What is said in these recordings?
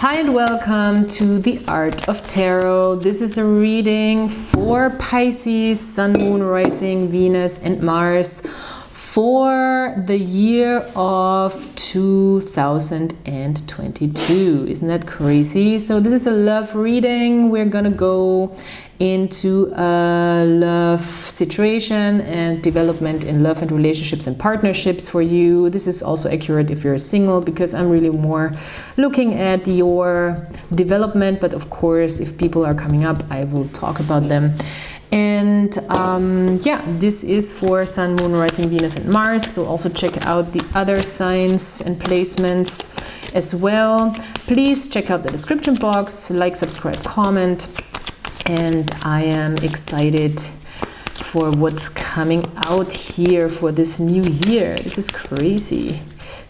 Hi and welcome to the Art of Tarot. This is a reading for Pisces, Sun, Moon, Rising, Venus and Mars for the year of 2022. Isn't that crazy? So this is a love reading. We're gonna go into a love situation and development in love and relationships and partnerships for you. This is also accurate if you're single, because I'm really more looking at your development, but of course if people are coming up I will talk about them. And yeah, this is for Sun, Moon, Rising, Venus and Mars, so also check out the other signs and placements as well. Please check out the description box, like, subscribe, comment, and I am excited for what's coming out here for this new year. This is crazy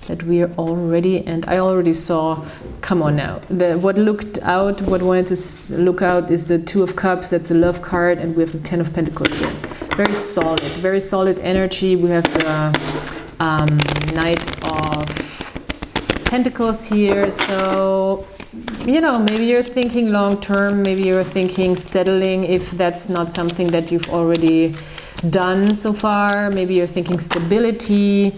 that we are already, and I already saw, come on now, what wanted to look out is the Two of Cups. That's a love card, and we have the Ten of Pentacles here. Very solid energy. We have the Knight of Pentacles here. So, you know, maybe you're thinking long term, maybe you're thinking settling if that's not something that you've already done so far. Maybe you're thinking stability.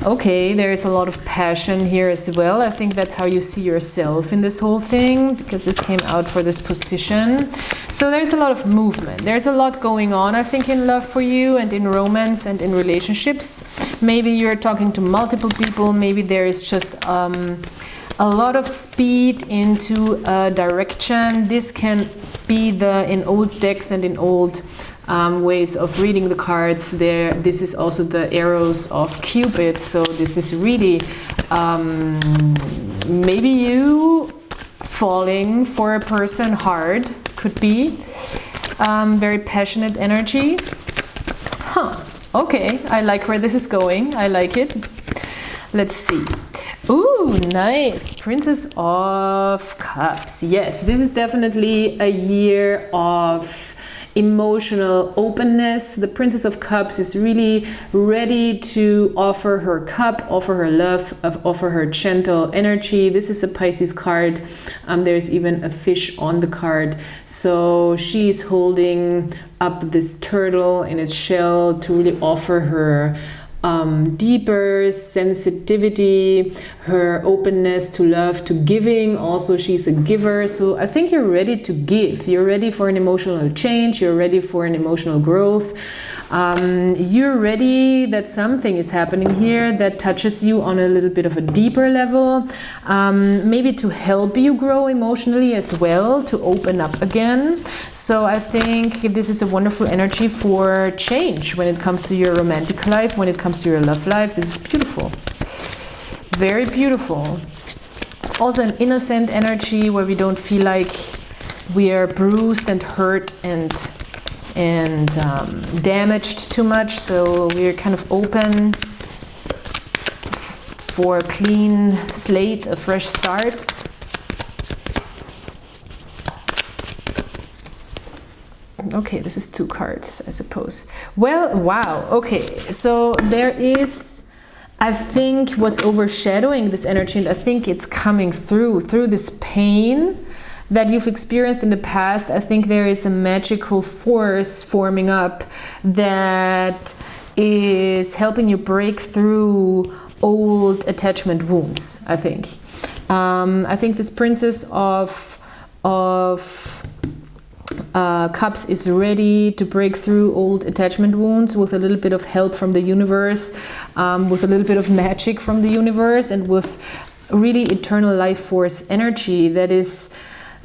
Okay, there is a lot of passion here as well. I think that's how you see yourself in this whole thing, because this came out for this position. So there's a lot of movement. There's a lot going on, I think, in love for you and in romance and in relationships. Maybe you're talking to multiple people. Maybe there is just a lot of speed into a direction. This can be in old decks and in old ways of reading the cards there. This is also the arrows of Cupid, so this is really maybe you falling for a person hard, could be very passionate energy. Okay, I like where this is going. I like it. Let's see. Ooh, nice. Princess of Cups. Yes, this is definitely a year of emotional openness. The Princess of Cups is really ready to offer her cup, offer her love, offer her gentle energy. This is a Pisces card. There's even a fish on the card. So she's holding up this turtle in its shell to really offer her deeper sensitivity, her openness to love, to giving. Also, she's a giver. So I think you're ready to give. You're ready for an emotional change. You're ready for an emotional growth. You're ready that something is happening here that touches you on a little bit of a deeper level, maybe to help you grow emotionally as well, to open up again. So I think this is a wonderful energy for change when it comes to your romantic life, when it comes to your love life. This is beautiful. Very beautiful. Also an innocent energy where we don't feel like we are bruised and hurt and damaged too much. So we're kind of open for a clean slate, a fresh start. Okay, this is two cards, I suppose. Well, wow. Okay, so there is, I think, what's overshadowing this energy, and I think it's coming through this pain that you've experienced in the past. I think there is a magical force forming up that is helping you break through old attachment wounds, I think. I think this Princess of Cups is ready to break through old attachment wounds with a little bit of help from the universe, with a little bit of magic from the universe, and with really eternal life force energy that is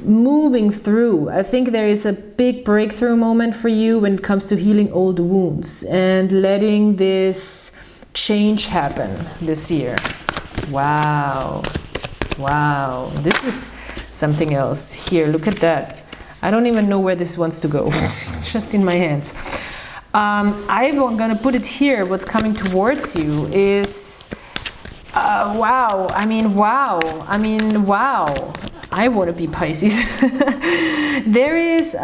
moving through. I think there is a big breakthrough moment for you when it comes to healing old wounds and letting this change happen this year. Wow. Wow. This is something else. Here, look at that. I don't even know where this wants to go. It's just in my hands. I'm gonna put it here. What's coming towards you is wow. I mean, wow. I want to be Pisces. There is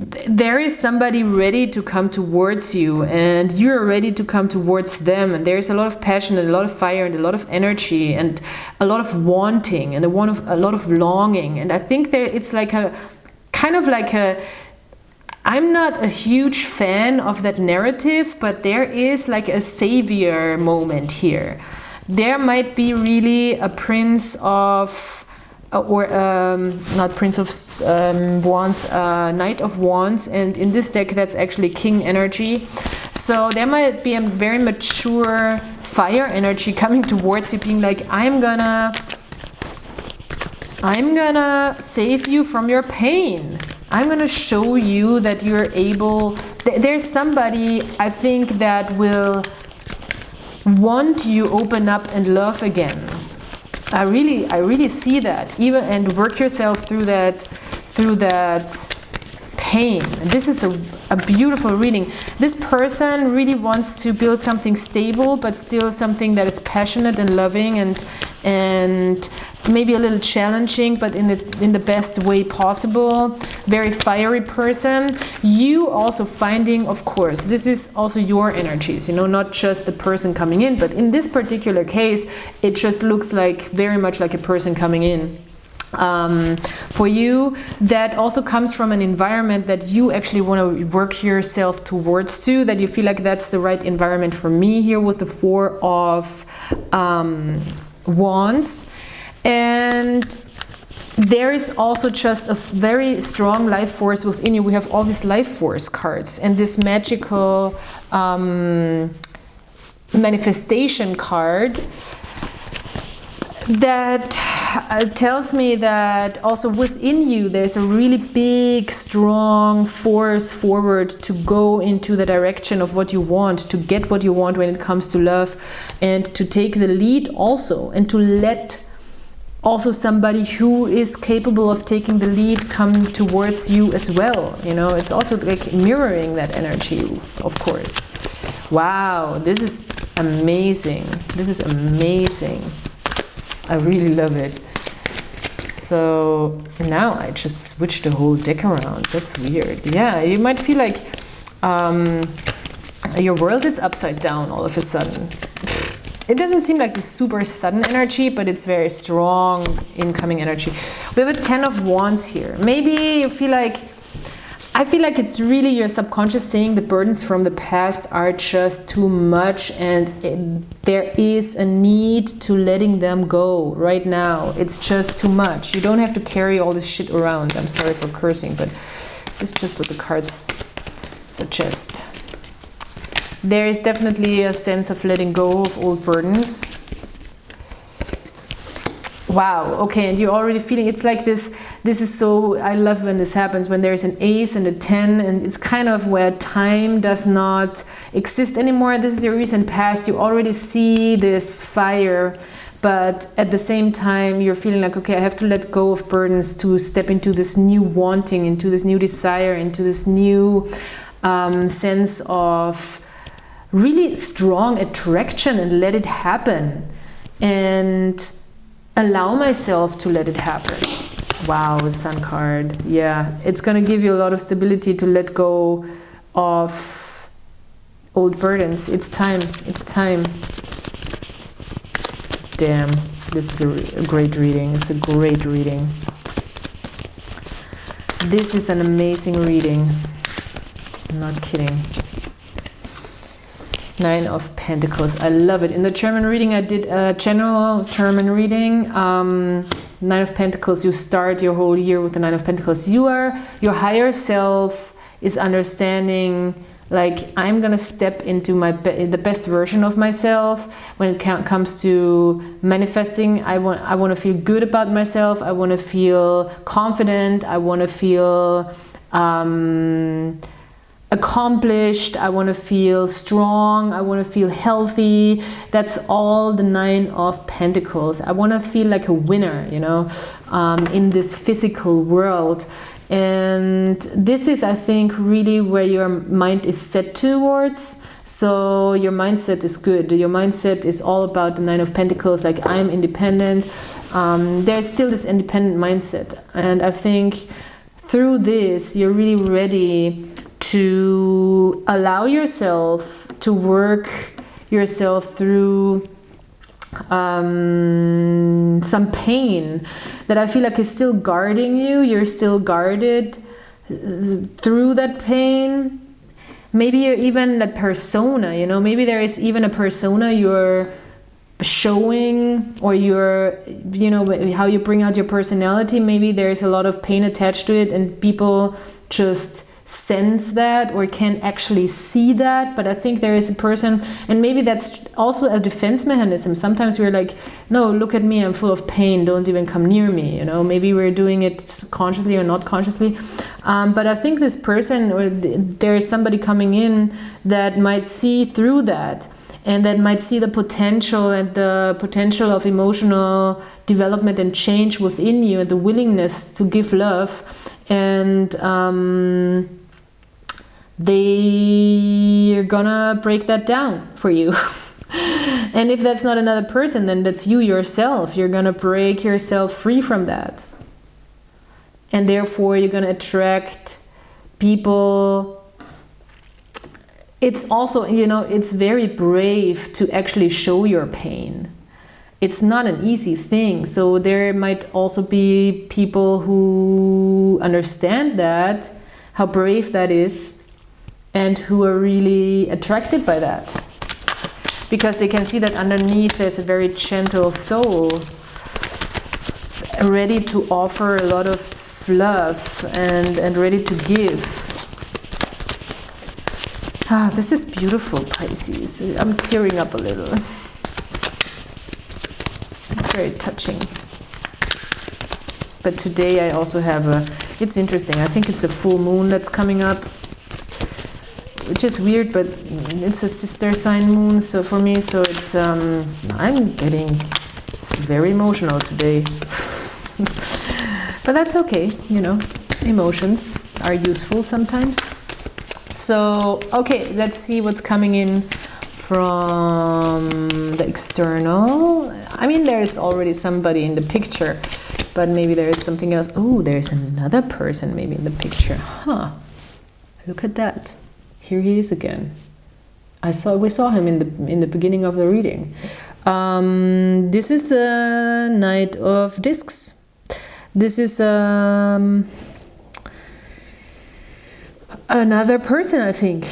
there is somebody ready to come towards you, and you're ready to come towards them, and there's a lot of passion and a lot of fire and a lot of energy and a lot of wanting and a lot of longing. And I think that it's like a kind of like a, I'm not a huge fan of that narrative, but there is like a savior moment here. There might be really a prince of, or not Prince of Wands, Knight of Wands, and in this deck that's actually King energy. So there might be a very mature fire energy coming towards you, being like, I'm gonna save you from your pain. I'm gonna show you that you're able. There's somebody, I think, that will want you open up and love again. I really see that, even, and work yourself through that pain. And this is a beautiful reading. This person really wants to build something stable, but still something that is passionate and loving and maybe a little challenging, but in the best way possible. Very fiery person. You also finding, of course, this is also your energies, you know, not just the person coming in, but in this particular case, it just looks like very much like a person coming in. For you, that also comes from an environment that you actually want to work yourself towards to, that you feel like that's the right environment for me here with the Four of Wands. And there is also just a very strong life force within you. We have all these life force cards and this magical manifestation card that tells me that also within you there's a really big, strong force forward to go into the direction of what you want, to get what you want when it comes to love, and to take the lead also, and to let also somebody who is capable of taking the lead come towards you as well. You know, it's also like mirroring that energy, of course. Wow, this is amazing. This is amazing. I really love it. So now I just switched the whole deck around. That's weird. Yeah, you might feel like your world is upside down all of a sudden. It doesn't seem like this super sudden energy, but it's very strong incoming energy. We have a Ten of Wands here. Maybe you feel like, I feel like it's really your subconscious saying the burdens from the past are just too much, and there is a need to letting them go right now. It's just too much. You don't have to carry all this shit around. I'm sorry for cursing, but this is just what the cards suggest. There is definitely a sense of letting go of old burdens. Wow, okay, and you're already feeling, it's like this is so, I love when this happens, when there's an ace and a 10, and it's kind of where time does not exist anymore. This is your recent past. You already see this fire, but at the same time, you're feeling like, okay, I have to let go of burdens to step into this new wanting, into this new desire, into this new sense of really strong attraction, and let it happen. And allow myself to let it happen. Wow, Sun card. Yeah, it's going to give you a lot of stability to let go of old burdens. It's time. It's time. Damn, this is a great reading. It's a great reading. This is an amazing reading. I'm not kidding. Nine of Pentacles. I love it. In the German reading, I did a general German reading. Nine of Pentacles, you start your whole year with the Nine of Pentacles. Your higher self is understanding, like, I'm gonna step into the best version of myself. When it comes to manifesting, I want to feel good about myself. I want to feel confident. I want to feel accomplished. I want to feel strong. I want to feel healthy. That's all the Nine of Pentacles. I want to feel like a winner, you know, in this physical world. And this is, I think, really where your mind is set towards. So your mindset is good. Your mindset is all about the Nine of Pentacles, like, I'm independent. There's still this independent mindset. And I think through this, you're really ready to allow yourself to work yourself through some pain that I feel like is still guarding you. You're still guarded through that pain. Maybe you're even that persona, you know, maybe there is even a persona you're showing, or you're, you know, how you bring out your personality. Maybe there's a lot of pain attached to it and people just sense that or can actually see that. But I think there is a person, and maybe that's also a defense mechanism. Sometimes we're like, no, look at me, I'm full of pain, don't even come near me, you know. Maybe we're doing it consciously or not consciously, but I think this person, or there is somebody coming in that might see through that, and that might see the potential and the potential of emotional development and change within you, and the willingness to give love. And they're gonna break that down for you. And if that's not another person, then that's you yourself. You're gonna break yourself free from that. And therefore you're gonna attract people. It's also, you know, it's very brave to actually show your pain. It's not an easy thing. So there might also be people who understand that, how brave that is, and who are really attracted by that. Because they can see that underneath there's a very gentle soul, ready to offer a lot of love and ready to give. Ah, this is beautiful, Pisces. I'm tearing up a little. It's very touching. But today I also have it's interesting, I think it's a full moon that's coming up, which is weird, but it's a sister sign moon, so for me, so it's, I'm getting very emotional today. But that's okay, you know, emotions are useful sometimes. So, okay, let's see what's coming in from the external. I mean, there's already somebody in the picture, but maybe there is something else. Oh, there's another person maybe in the picture. Huh. Look at that. Here he is again. We saw him in the beginning of the reading. This is the Knight of Discs. This is another person, I think,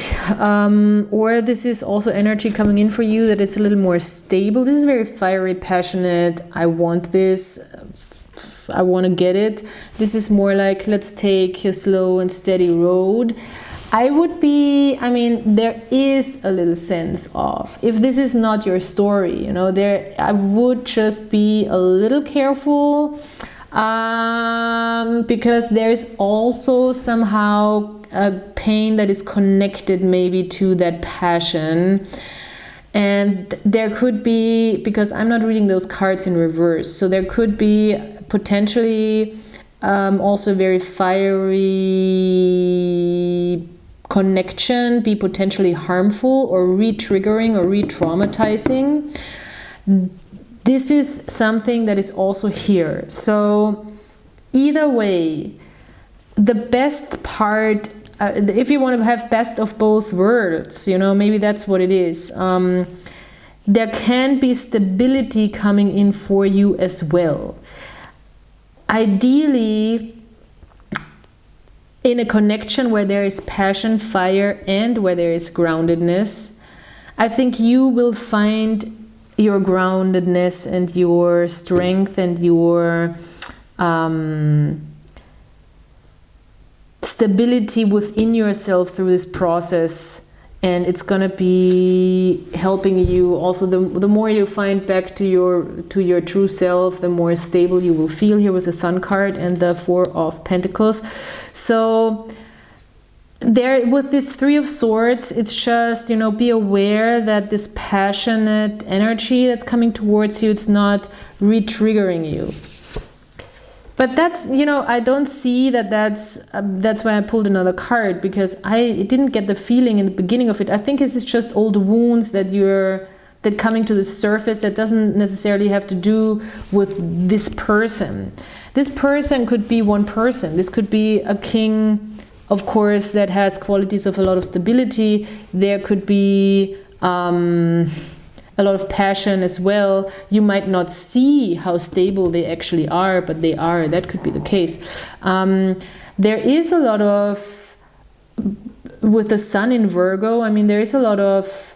or this is also energy coming in for you that is a little more stable. This is very fiery, passionate. I want this, I want to get it. This is more like, let's take a slow and steady road. I mean, there is a little sense of, if this is not your story, you know, I would just be a little careful, because there's also somehow a pain that is connected maybe to that passion. And there could be, because I'm not reading those cards in reverse, so there could be potentially also very fiery connection, be potentially harmful or re-triggering or re-traumatizing. This is something that is also here. So either way, the best part, if you want to have best of both worlds, you know, maybe that's what it is. There can be stability coming in for you as well. Ideally, in a connection where there is passion, fire, and where there is groundedness, I think you will find your groundedness and your strength and your stability within yourself through this process, and it's gonna be helping you also. The more you find back to your true self, the more stable you will feel here with the Sun card and the Four of Pentacles. So there, with this Three of Swords, it's just, you know, be aware that this passionate energy that's coming towards you, it's not re-triggering you. But that's, you know, I don't see that's why I pulled another card, because I didn't get the feeling in the beginning of it. I think this is just old wounds that you're that coming to the surface that doesn't necessarily have to do with this person. This person could be one person. This could be a king, of course, that has qualities of a lot of stability. There could be a lot of passion as well. You might not see how stable they actually are, but they are. That could be the case. There is a lot of, with the sun in Virgo, I mean, there is a lot of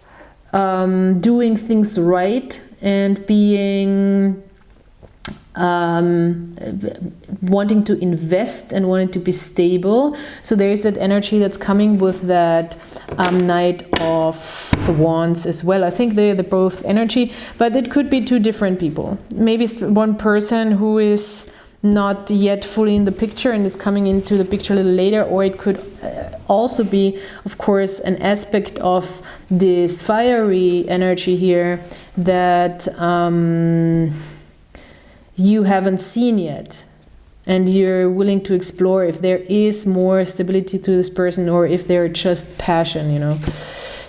doing things right and being wanting to invest and wanting to be stable. So there is that energy that's coming with that Knight of Wands as well. I think they're both energy, but it could be two different people. Maybe one person who is not yet fully in the picture and is coming into the picture a little later, or it could also be, of course, an aspect of this fiery energy here that you haven't seen yet, and you're willing to explore if there is more stability to this person or if they're just passion, you know.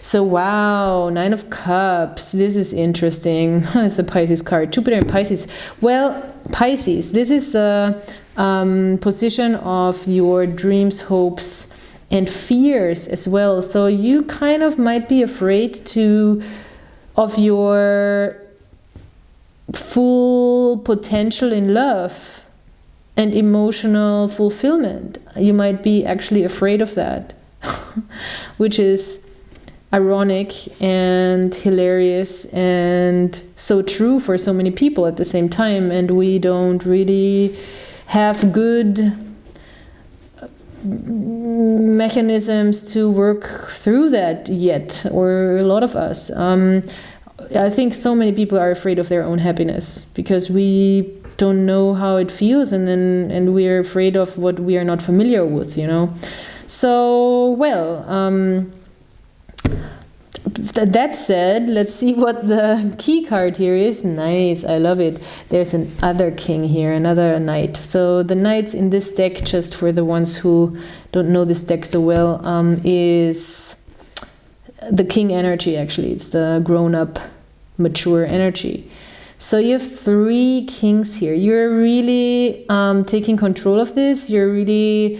So wow, 9 of Cups, this is interesting. It's a Pisces card, Jupiter in Pisces. Well, Pisces, this is the position of your dreams, hopes and fears as well. So you kind of might be afraid of your full potential in love and emotional fulfillment. You might be actually afraid of that, which is ironic and hilarious and so true for so many people at the same time. And we don't really have good mechanisms to work through that yet, or a lot of us. I think so many people are afraid of their own happiness because we don't know how it feels, and we're afraid of what we are not familiar with, you know. So, well, that said, let's see what the key card here is. Nice, I love it. There's another king here, another knight. So the knights in this deck, just for the ones who don't know this deck so well, is the king energy. Actually, it's the grown-up, mature energy. So you have 3 kings here. You're really taking control of this. You're really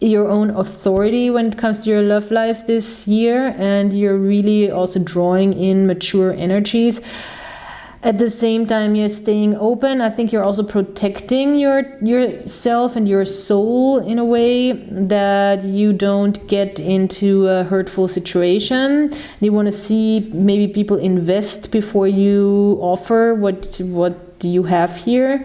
your own authority when it comes to your love life this year, and you're really also drawing in mature energies. At the same time, you're staying open. I think you're also protecting yourself and your soul in a way that you don't get into a hurtful situation. You want to see maybe people invest before you offer what you have here.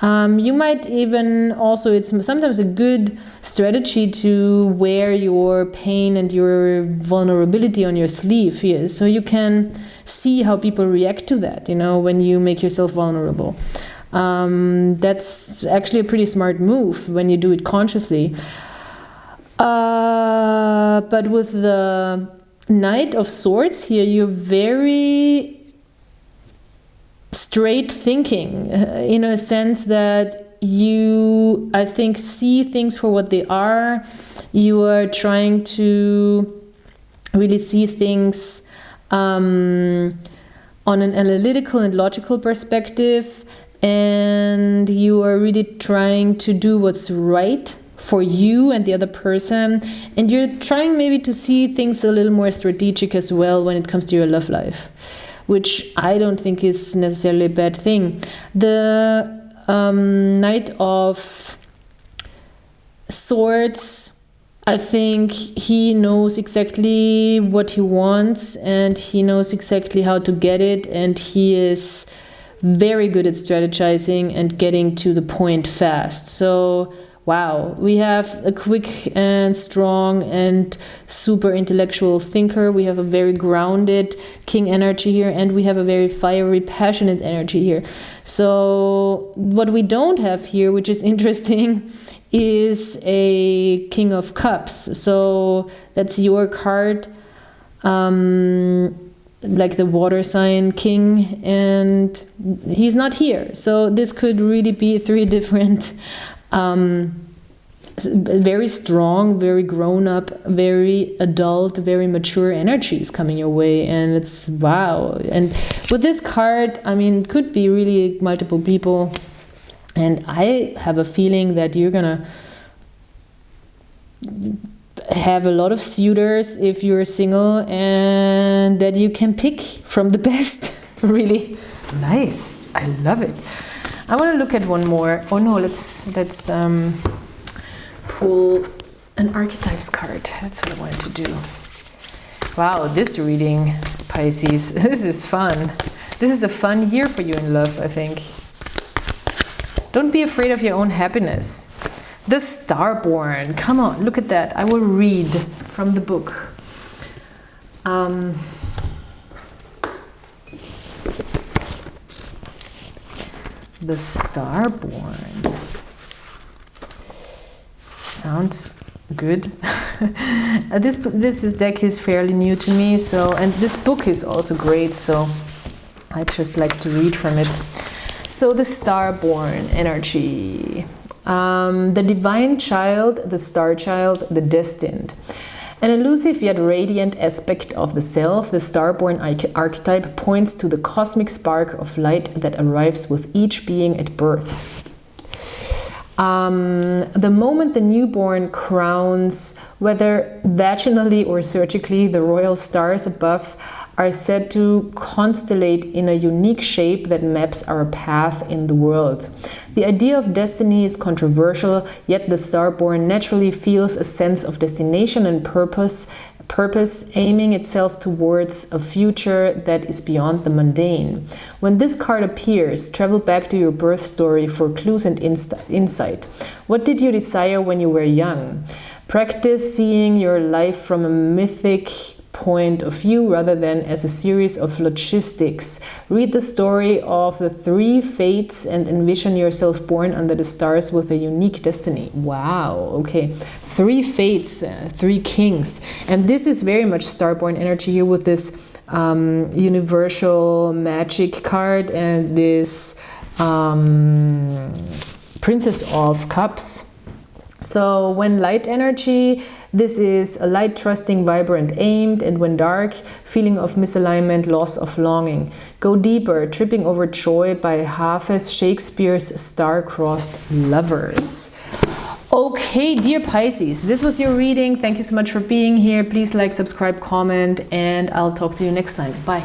You might even also, it's sometimes a good strategy to wear your pain and your vulnerability on your sleeve here, so you can see how people react to that, you know, when you make yourself vulnerable. That's actually a pretty smart move when you do it consciously. But with the Knight of Swords here, you're very straight thinking, in a sense that you, I think, see things for what they are. You are trying to really see things on an analytical and logical perspective, and you are really trying to do what's right for you and the other person, and you're trying maybe to see things a little more strategic as well when it comes to your love life, which I don't think is necessarily a bad thing. The Knight of Swords, I think he knows exactly what he wants, and he knows exactly how to get it, and he is very good at strategizing and getting to the point fast. So wow, we have a quick and strong and super intellectual thinker. We have a very grounded king energy here, and we have a very fiery, passionate energy here. So what we don't have here, which is interesting, is a King of Cups. So that's your card, like the water sign king, and he's not here. So this could really be 3 different very strong, very grown up, very adult, very mature energies coming your way. And it's wow. And with this card, I mean, it could be really multiple people. And I have a feeling that you're gonna have a lot of suitors if you're single, and that you can pick from the best. Really nice. I love it. I want to look at one more. Oh no, let's pull an archetypes card. That's what I wanted to do. Wow, this reading, Pisces, this is fun. This is a fun year for you in love, I think. Don't be afraid of your own happiness. The Starborn. Come on, look at that. I will read from the book. The Starborn. Sounds good. This deck is fairly new to me, so, and this book is also great, so I just like to read from it. So the Starborn energy, the divine child, the star child, the destined. An elusive yet radiant aspect of the self, the Starborn archetype points to the cosmic spark of light that arrives with each being at birth. The moment the newborn crowns, whether vaginally or surgically, the royal stars above are said to constellate in a unique shape that maps our path in the world. The idea of destiny is controversial, yet the Starborn naturally feels a sense of destination and purpose, aiming itself towards a future that is beyond the mundane. When this card appears, travel back to your birth story for clues and insight. What did you desire when you were young? Practice seeing your life from a mythic point of view rather than as a series of logistics. Read the story of the 3 fates and envision yourself born under the stars with a unique destiny. Wow, okay. 3 fates, 3 kings. And this is very much Starborn energy here with this universal magic card and this Princess of Cups. So when light energy, this is a light, trusting, vibrant, aimed, and when dark, feeling of misalignment, loss of longing. Go deeper, tripping over joy by Hafez Shakespeare's star-crossed lovers. Okay, dear Pisces, this was your reading. Thank you so much for being here. Please like, subscribe, comment, and I'll talk to you next time. Bye.